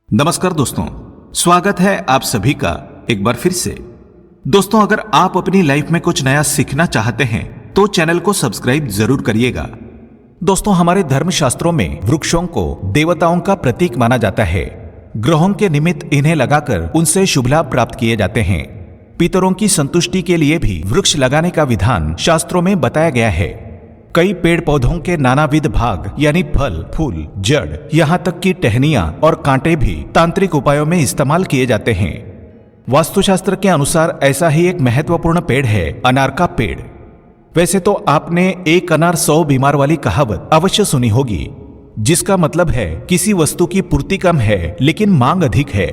नमस्कार दोस्तों, स्वागत है आप सभी का एक बार फिर से। दोस्तों, अगर आप अपनी लाइफ में कुछ नया सीखना चाहते हैं तो चैनल को सब्सक्राइब जरूर करिएगा। दोस्तों, हमारे धर्म शास्त्रों में वृक्षों को देवताओं का प्रतीक माना जाता है। ग्रहों के निमित्त इन्हें लगाकर उनसे शुभ लाभ प्राप्त किए जाते हैं। पितरों की संतुष्टि के लिए भी वृक्ष लगाने का विधान शास्त्रों में बताया गया है। कई पेड़ पौधों के नानाविध भाग यानी फल, फूल, जड़, यहाँ तक कि टहनियां और कांटे भी तांत्रिक उपायों में इस्तेमाल किए जाते हैं। वास्तुशास्त्र के अनुसार ऐसा ही एक महत्वपूर्ण पेड़ है अनार का पेड़। वैसे तो आपने एक अनार 100 बीमार वाली कहावत अवश्य सुनी होगी, जिसका मतलब है किसी वस्तु की पूर्ति कम है लेकिन मांग अधिक है।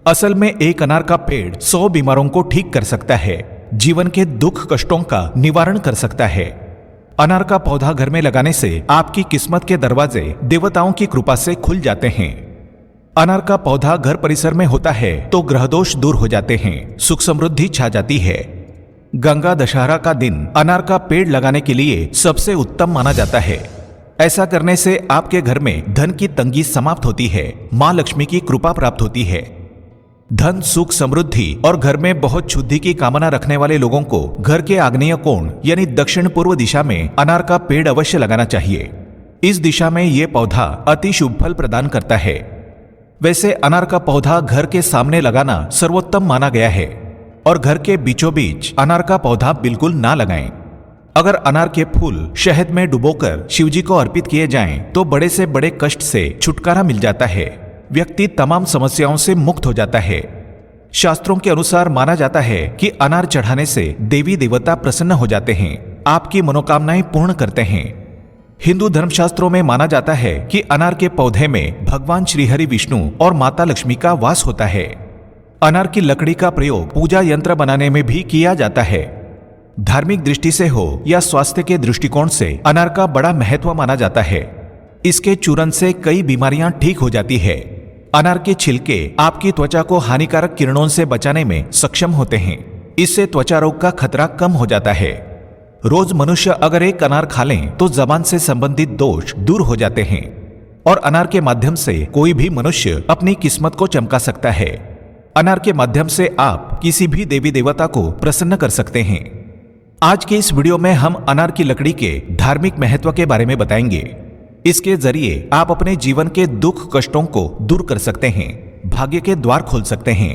असल में एक अनार का पेड़ 100 बीमारों को ठीक कर सकता है, जीवन के दुख कष्टों का निवारण कर सकता है। अनार का पौधा घर में लगाने से आपकी किस्मत के दरवाजे देवताओं की कृपा से खुल जाते हैं। अनार का पौधा घर परिसर में होता है तो ग्रह दोष दूर हो जाते हैं, सुख समृद्धि छा जाती है। गंगा दशहरा का दिन अनार का पेड़ लगाने के लिए सबसे उत्तम माना जाता है। ऐसा करने से आपके घर में धन की तंगी समाप्त होती है, मां लक्ष्मी की कृपा प्राप्त होती है। धन, सुख, समृद्धि और घर में बहुत शुद्धि की कामना रखने वाले लोगों को घर के आग्नेय कोण यानी दक्षिण पूर्व दिशा में अनार का पेड़ अवश्य लगाना चाहिए। इस दिशा में यह पौधा अति शुभ फल प्रदान करता है। वैसे अनार का पौधा घर के सामने लगाना सर्वोत्तम माना गया है और घर के बीचों बीच अनार का पौधा बिल्कुल ना लगाएं। अगर अनार के फूल शहद में डुबोकर शिवजी को अर्पित किए जाएं तो बड़े से बड़े कष्ट से छुटकारा मिल जाता है। व्यक्ति तमाम समस्याओं से मुक्त हो जाता है। शास्त्रों के अनुसार माना जाता है कि अनार चढ़ाने से देवी देवता प्रसन्न हो जाते हैं, आपकी मनोकामनाएं पूर्ण करते हैं। हिंदू धर्मशास्त्रों में माना जाता है कि अनार के पौधे में भगवान श्रीहरि विष्णु और माता लक्ष्मी का वास होता है। अनार की लकड़ी का प्रयोग पूजा यंत्र बनाने में भी किया जाता है। धार्मिक दृष्टि से हो या स्वास्थ्य के दृष्टिकोण से अनार का बड़ा महत्व माना जाता है। इसके चूर्ण से कई बीमारियां ठीक हो जाती है। अनार के छिलके आपकी त्वचा को हानिकारक किरणों से बचाने में सक्षम होते हैं। इससे त्वचा रोग का खतरा कम हो जाता है। रोज मनुष्य अगर एक अनार खा लें तो जबान से संबंधित दोष दूर हो जाते हैं और अनार के माध्यम से कोई भी मनुष्य अपनी किस्मत को चमका सकता है। अनार के माध्यम से आप किसी भी देवी देवता को प्रसन्न कर सकते हैं। आज के इस वीडियो में हम अनार की लकड़ी के धार्मिक महत्व के बारे में बताएंगे। इसके जरिए आप अपने जीवन के दुख कष्टों को दूर कर सकते हैं, भाग्य के द्वार खोल सकते हैं।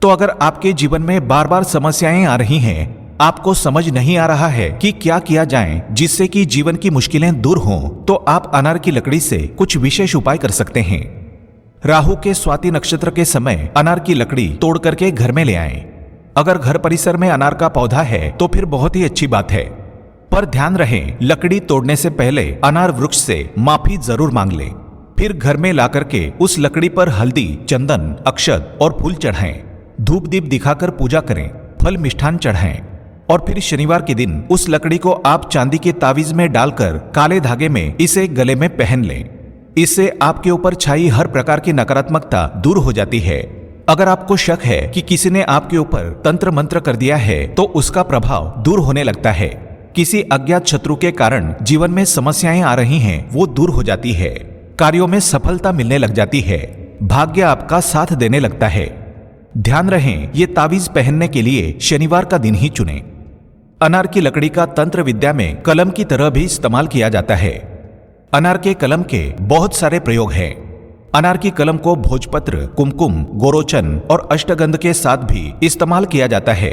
तो अगर आपके जीवन में बार बार समस्याएं आ रही हैं, आपको समझ नहीं आ रहा है कि क्या किया जाए जिससे कि जीवन की मुश्किलें दूर हों, तो आप अनार की लकड़ी से कुछ विशेष उपाय कर सकते हैं। राहु के स्वाति नक्षत्र के समय अनार की लकड़ी तोड़ करके घर में ले आएं। अगर घर परिसर में अनार का पौधा है तो फिर बहुत ही अच्छी बात है, पर ध्यान रहे लकड़ी तोड़ने से पहले अनार वृक्ष से माफी जरूर मांग लें। फिर घर में ला करके उस लकड़ी पर हल्दी, चंदन, अक्षत और फूल चढ़ाएं। धूप दीप दिखाकर पूजा करें, फल मिष्ठान चढ़ाएं और फिर शनिवार के दिन उस लकड़ी को आप चांदी के तावीज में डालकर काले धागे में इसे गले में पहन लें। इससे आपके ऊपर छाई हर प्रकार की नकारात्मकता दूर हो जाती है। अगर आपको शक है कि किसी ने आपके ऊपर तंत्र मंत्र कर दिया है तो उसका प्रभाव दूर होने लगता है। किसी अज्ञात शत्रु के कारण जीवन में समस्याएं आ रही हैं, वो दूर हो जाती है। कार्यों में सफलता मिलने लग जाती है। भाग्य आपका साथ देने लगता है। ध्यान रहे ये तावीज पहनने के लिए शनिवार का दिन ही चुनें। अनार की लकड़ी का तंत्र विद्या में कलम की तरह भी इस्तेमाल किया जाता है। अनार के कलम के बहुत सारे प्रयोग हैं। अनार की कलम को भोजपत्र, कुमकुम, गोरोचन और अष्टगंध के साथ भी इस्तेमाल किया जाता है।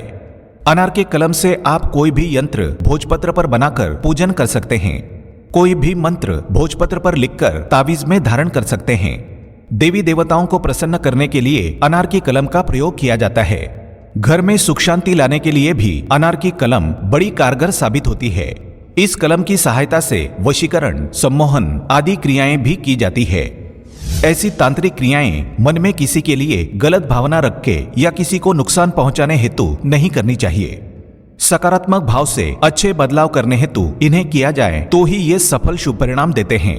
अनार के कलम से आप कोई भी यंत्र भोजपत्र पर बनाकर पूजन कर सकते हैं। कोई भी मंत्र भोजपत्र पर लिखकर तावीज में धारण कर सकते हैं। देवी देवताओं को प्रसन्न करने के लिए अनार की कलम का प्रयोग किया जाता है। घर में सुख शांति लाने के लिए भी अनार की कलम बड़ी कारगर साबित होती है। इस कलम की सहायता से वशीकरण, सम्मोहन आदि क्रियाएं भी की जाती है। ऐसी तांत्रिक क्रियाएं मन में किसी के लिए गलत भावना रख के या किसी को नुकसान पहुंचाने हेतु नहीं करनी चाहिए। सकारात्मक भाव से अच्छे बदलाव करने हेतु इन्हें किया जाए तो ही ये सफल शुभ परिणाम देते हैं।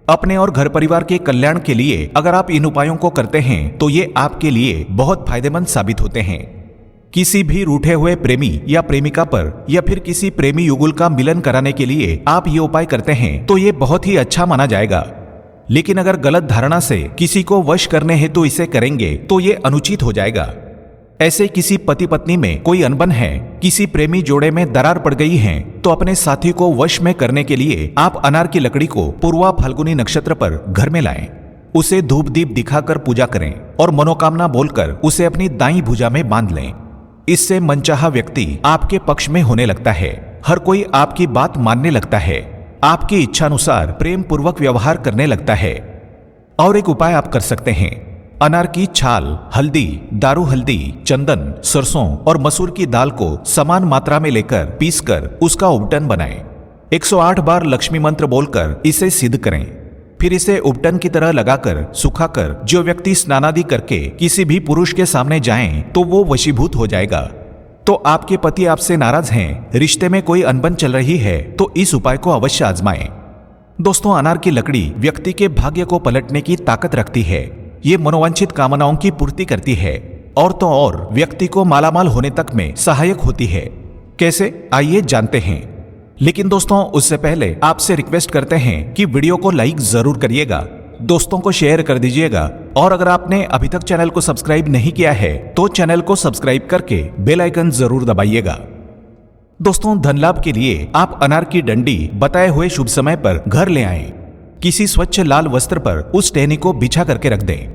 अपने और घर परिवार के कल्याण के लिए अगर आप इन उपायों को करते हैं तो ये आपके लिए बहुत फायदेमंद साबित होते हैं। किसी भी रूठे हुए प्रेमी या प्रेमिका पर या फिर किसी प्रेमी युगुल का मिलन कराने के लिए आप ये उपाय करते हैं तो ये बहुत ही अच्छा माना जाएगा। लेकिन अगर गलत धारणा से किसी को वश करने हेतु इसे करेंगे तो ये अनुचित हो जाएगा। ऐसे किसी पति पत्नी में कोई अनबन है, किसी प्रेमी जोड़े में दरार पड़ गई है, तो अपने साथी को वश में करने के लिए आप अनार की लकड़ी को पूर्वा फाल्गुनी नक्षत्र पर घर में लाएं, उसे धूप दीप दिखाकर पूजा करें और मनोकामना बोलकर उसे अपनी दाईं भुजा में बांध लें। इससे मनचाहा व्यक्ति आपके पक्ष में होने लगता है, हर कोई आपकी बात मानने लगता है, आपकी इच्छानुसार प्रेम पूर्वक व्यवहार करने लगता है। और एक उपाय आप कर सकते हैं, अनार की छाल, हल्दी, दारू हल्दी, चंदन, सरसों और मसूर की दाल को समान मात्रा में लेकर पीसकर उसका उपटन बनाएं। 108 बार लक्ष्मी मंत्र बोलकर इसे सिद्ध करें। फिर इसे उपटन की तरह लगाकर सुखाकर जो व्यक्ति स्नानादि करके किसी भी पुरुष के सामने जाए तो वो वशीभूत हो जाएगा। तो आपके पति आपसे नाराज हैं, रिश्ते में कोई अनबन चल रही है, तो इस उपाय को अवश्य आजमाएं। दोस्तों, अनार की लकड़ी व्यक्ति के भाग्य को पलटने की ताकत रखती है। ये मनोवांछित कामनाओं की पूर्ति करती है और तो और व्यक्ति को मालामाल होने तक में सहायक होती है। कैसे, आइए जानते हैं। लेकिन दोस्तों, उससे पहले आपसे रिक्वेस्ट करते हैं कि वीडियो को लाइक जरूर करिएगा, दोस्तों को शेयर कर दीजिएगा और अगर आपने अभी तक चैनल को सब्सक्राइब नहीं किया है तो चैनल को सब्सक्राइब करके बेल आइकन जरूर दबाइएगा। दोस्तों, धन लाभ के लिए आप अनार की डंडी बताए हुए शुभ समय पर घर ले आएं। किसी स्वच्छ लाल वस्त्र पर उस टहनी को बिछा करके रख दें।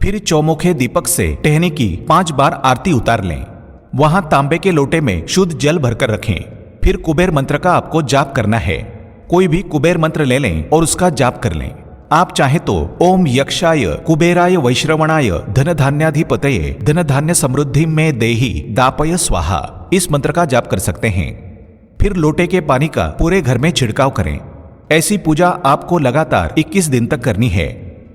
फिर चौमुखे दीपक से टहनी की 5 बार आरती उतार लें। वहां तांबे के लोटे में शुद्ध जल भरकर रखें। फिर कुबेर मंत्र का आपको जाप करना है। कोई भी कुबेर मंत्र ले लें और उसका जाप कर लें। आप चाहे तो ओम यक्षाय कुबेराय वैश्रवणाय धन धान्याधिपतये धन धान्य समृद्धि में देहि दापय स्वाहा इस मंत्र का जाप कर सकते हैं। फिर लोटे के पानी का पूरे घर में छिड़काव करें। ऐसी पूजा आपको लगातार 21 दिन तक करनी है।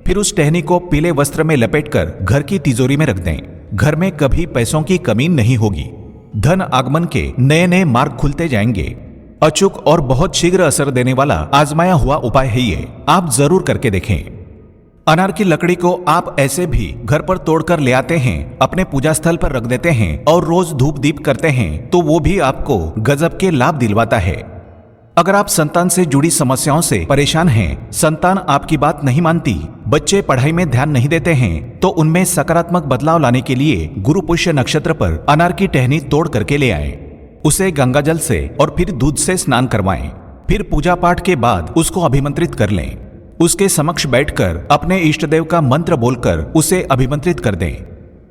फिर उस टहनी को पीले वस्त्र में लपेटकर घर की तिजोरी में रख दें। घर में कभी पैसों की कमी नहीं होगी। धन आगमन के नए नए मार्ग खुलते जाएंगे। अचूक और बहुत शीघ्र असर देने वाला आजमाया हुआ उपाय है ये, आप जरूर करके देखें। अनार की लकड़ी को आप ऐसे भी घर पर तोड़कर ले आते हैं, अपने पूजा स्थल पर रख देते हैं और रोज धूप दीप करते हैं तो वो भी आपको गजब के लाभ दिलवाता है। अगर आप संतान से जुड़ी समस्याओं से परेशान हैं, संतान आपकी बात नहीं मानती, बच्चे पढ़ाई में ध्यान नहीं देते हैं, तो उनमें सकारात्मक बदलाव लाने के लिए गुरु पुष्य नक्षत्र पर अनार की टहनी तोड़ करके ले आएं। उसे गंगा जल से और फिर दूध से स्नान करवाएं। फिर पूजा पाठ के बाद उसको अभिमंत्रित कर लें। उसके समक्ष बैठकर अपने इष्ट देव का मंत्र बोलकर उसे अभिमंत्रित कर दें।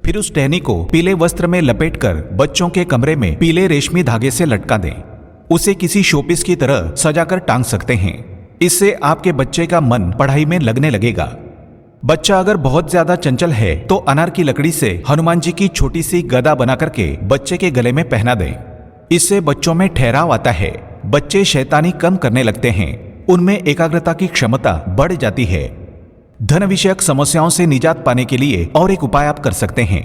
फिर उस टहनी को पीले वस्त्र में लपेटकर बच्चों के कमरे में पीले रेशमी धागे से लटका दें। उसे किसी शोपीस की तरह सजाकर टांग सकते हैं। इससे आपके बच्चे का मन पढ़ाई में लगने लगेगा। बच्चा अगर बहुत ज्यादा चंचल है तो अनार की लकड़ी से हनुमान जी की छोटी सी गदा बना करके बच्चे के गले में पहना दें। इससे बच्चों में ठहराव आता है, बच्चे शैतानी कम करने लगते हैं, उनमें एकाग्रता की क्षमता बढ़ जाती है। धन विषयक समस्याओं से निजात पाने के लिए और एक उपाय आप कर सकते हैं।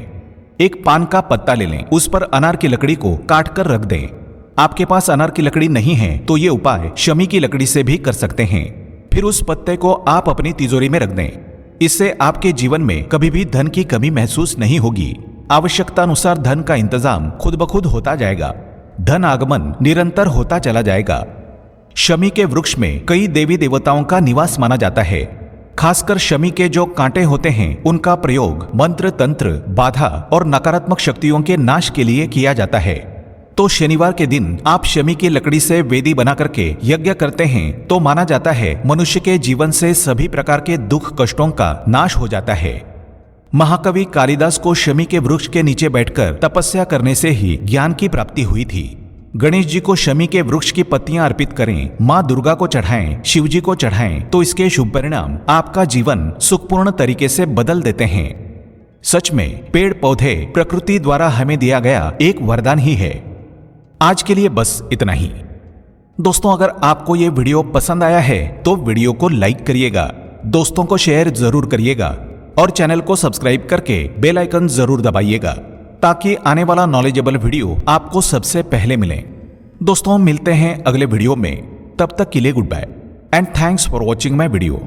एक पान का पत्ता ले लें, उस पर अनार की लकड़ी को काट कर रख दें। आपके पास अनार की लकड़ी नहीं है तो ये उपाय शमी की लकड़ी से भी कर सकते हैं। फिर उस पत्ते को आप अपनी तिजोरी में रख दें। इससे आपके जीवन में कभी भी धन की कमी महसूस नहीं होगी। आवश्यकतानुसार धन का इंतजाम खुद ब खुद होता जाएगा। धन आगमन निरंतर होता चला जाएगा। शमी के वृक्ष में कई देवी देवताओं का निवास माना जाता है। खासकर शमी के जो कांटे होते हैं उनका प्रयोग मंत्र तंत्र बाधा और नकारात्मक शक्तियों के नाश के लिए किया जाता है। तो शनिवार के दिन आप शमी की लकड़ी से वेदी बना करके यज्ञ करते हैं तो माना जाता है मनुष्य के जीवन से सभी प्रकार के दुख कष्टों का नाश हो जाता है। महाकवि कालिदास को शमी के वृक्ष के नीचे बैठकर तपस्या करने से ही ज्ञान की प्राप्ति हुई थी। गणेश जी को शमी के वृक्ष की पत्तियां अर्पित करें, माँ दुर्गा को चढ़ाएं, शिव जी को चढ़ाएं, तो इसके शुभ परिणाम आपका जीवन सुखपूर्ण तरीके से बदल देते हैं। सच में पेड़ पौधे प्रकृति द्वारा हमें दिया गया एक वरदान ही है। आज के लिए बस इतना ही। दोस्तों, अगर आपको ये वीडियो पसंद आया है तो वीडियो को लाइक करिएगा, दोस्तों को शेयर जरूर करिएगा और चैनल को सब्सक्राइब करके बेल आइकन जरूर दबाइएगा ताकि आने वाला नॉलेजेबल वीडियो आपको सबसे पहले मिले। दोस्तों, मिलते हैं अगले वीडियो में, तब तक के लिए goodbye and thanks for watching my video.